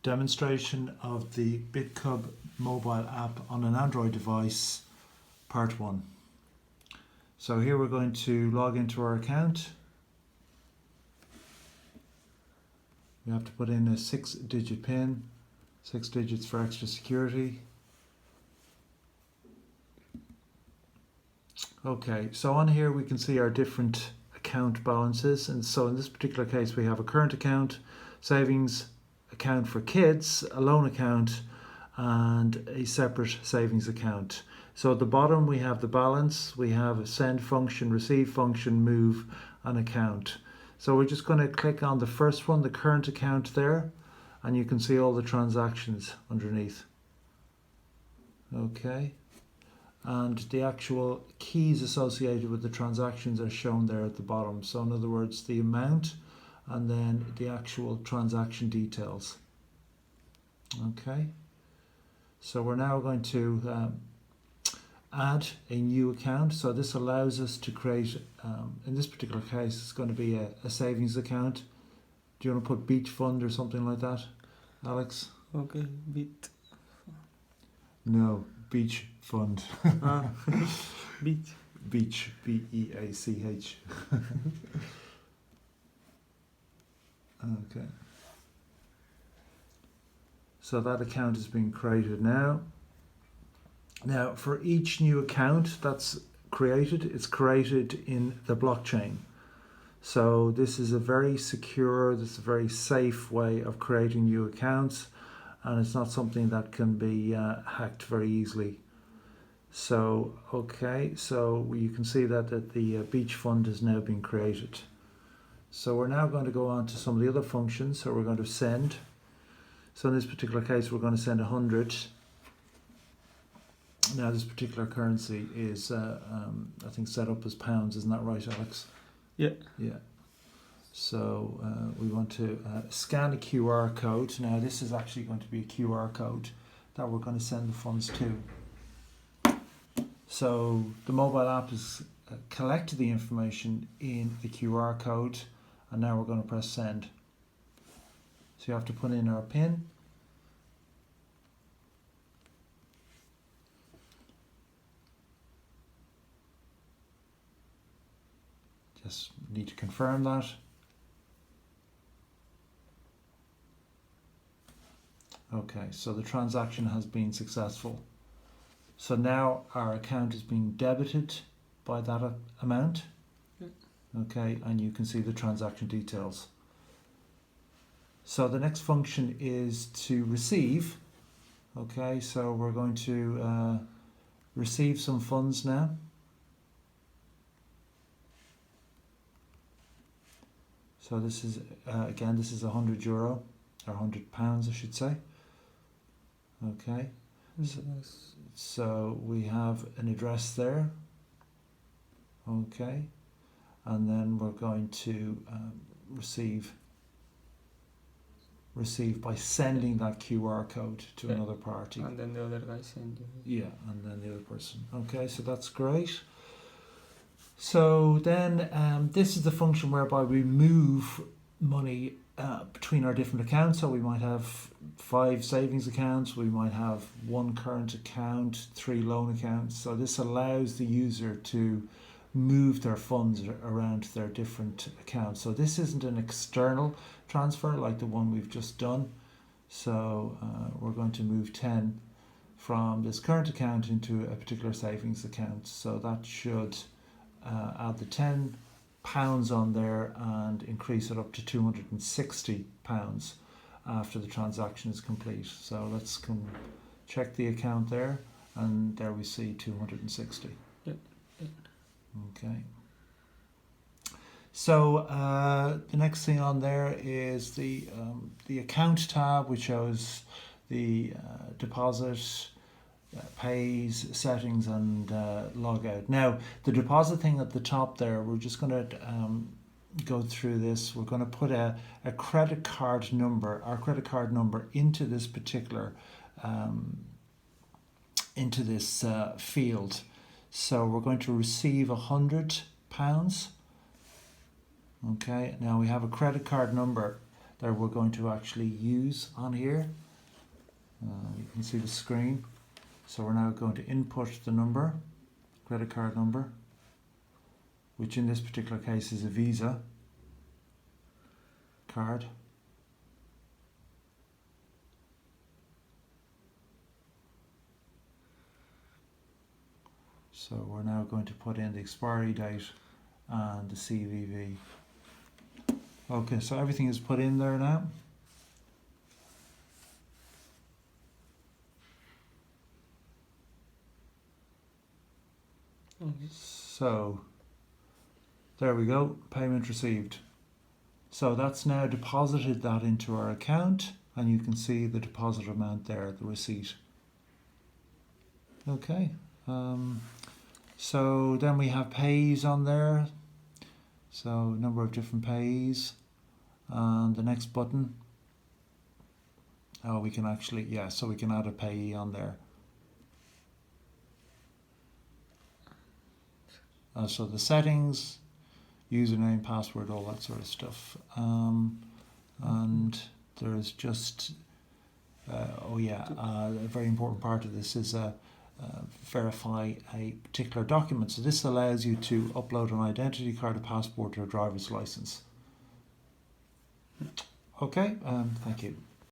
Demonstration of the Bitcub mobile app on an Android device, part 1. So here we're going to log into our account. We have to put in a 6-digit PIN, 6 digits for extra security. Okay, so on here we can see our different account balances, and so in this particular case we have a current account, savings account for kids, a loan account, and a separate savings account. So at the bottom we have the balance, we have a send function, receive function, move, and account. So we're just going to click on the first one, the current account there, and you can see all the transactions underneath. Okay, and the actual keys associated with the transactions are shown there at the bottom. So in other words, the amount and then the actual transaction details. Okay, so we're now going to add a new account. So this allows us to create, in this particular case, it's going to be a savings account. Do you want to put beach fund or something like that, Alex? Okay, beach. No, beach fund. Beach. Beach, B-E-A-C-H. Okay. So that account is being created now. Now, for each new account that's created, it's created in the blockchain. So this is a very secure, this is a very safe way of creating new accounts, and it's not something that can be hacked very easily. So, okay, so you can see that the beach fund has now been created. So we're now going to go on to some of the other functions. So we're going to send. So in this particular case, we're going to send 100. Now this particular currency is, I think, set up as pounds. Isn't that right, Alex? Yeah. Yeah. So we want to scan a QR code. Now this is actually going to be a QR code that we're going to send the funds to. So the mobile app has collected the information in the QR code, and now we're going to press send. So you have to put in our PIN. Just need to confirm that. Okay, so the transaction has been successful. So now our account is being debited by that amount. Okay, and you can see the transaction details. So the next function is to receive. Okay, so we're going to receive some funds now. So this is, again, this is €100, or £100 I should say. Okay, so we have an address there. Okay, and then we're going to receive by sending that QR code to another party. And then the other guy send you. Yeah, and then the other person. Okay, so that's great. So then this is the function whereby we move money between our different accounts. So we might have 5 savings accounts, we might have 1 current account, 3 loan accounts. So this allows the user to move their funds around their different accounts. So this isn't an external transfer like the one we've just done. So we're going to move 10 from this current account into a particular savings account. So that should add the £10 on there and increase it up to £260 after the transaction is complete. So let's check the account there, and there we see 260. Yep. Okay. So the next thing on there is the account tab, which shows the deposit, pays, settings, and log out. Now the deposit thing at the top there, we're just going to go through this. We're going to put a credit card number, our credit card number, into this particular into this field. So we're going to receive £100. Okay, now we have a credit card number that we're going to actually use on here. You can see the screen. So we're now going to input the number, credit card number, which in this particular case is a Visa card. So we're now going to put in the expiry date and the CVV. Okay, so everything is put in there now. Okay. So there we go, payment received. So that's now deposited that into our account, and you can see the deposit amount there, the receipt. Okay, so then we have pays on there. So number of different pays, and the next button. Oh, we can actually, yeah, so we can add a payee on there. So the settings, username, password, all that sort of stuff. And there's just, a very important part of this is verify a particular document. So this allows you to upload an identity card, a passport, or a driver's license. Okay, thank you.